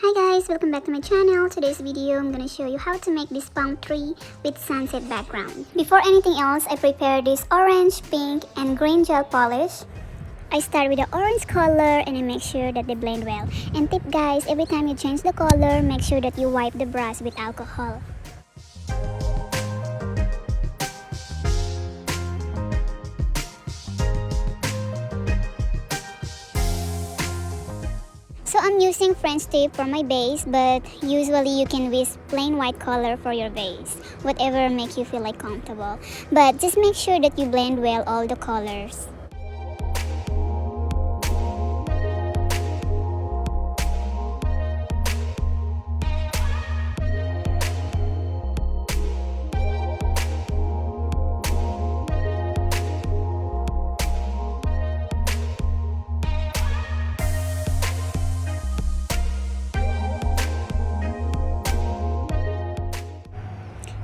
Hi guys, welcome back to my channel. Today's video, I'm gonna show you how to make this palm tree with sunset background. Before anything else, I prepared this orange, pink, and green gel polish. I start with the orange color and I make sure that they blend well. And tip guys, every time you change the color, make sure that you wipe the brush with alcohol. So I'm using French tip for my base, but usually you can use plain white color for your base, whatever make you feel like comfortable. But just make sure that you blend well all the colors.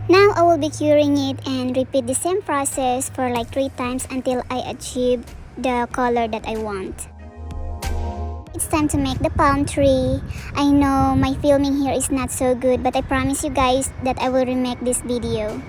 Now I will be curing it and repeat the same process for like 3 times until I achieve the color that I want. It's time to make the palm tree. I know my filming here is not so good, but I promise you guys that I will remake this video.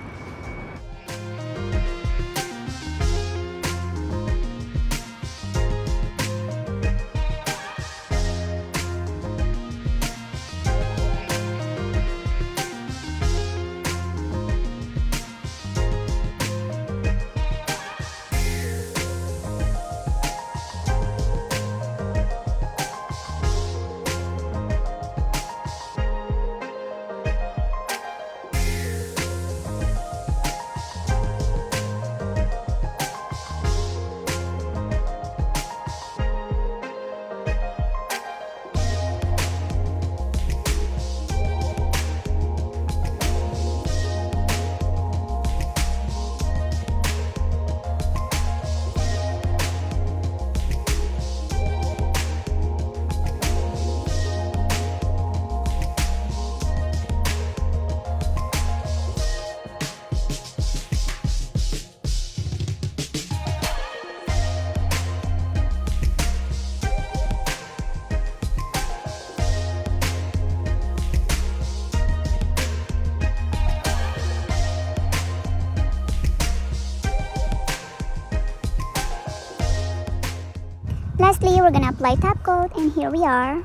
Lastly, we're gonna apply top coat, and here we are.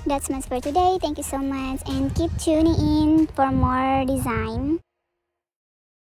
That's much for today. Thank you so much and keep tuning in for more design.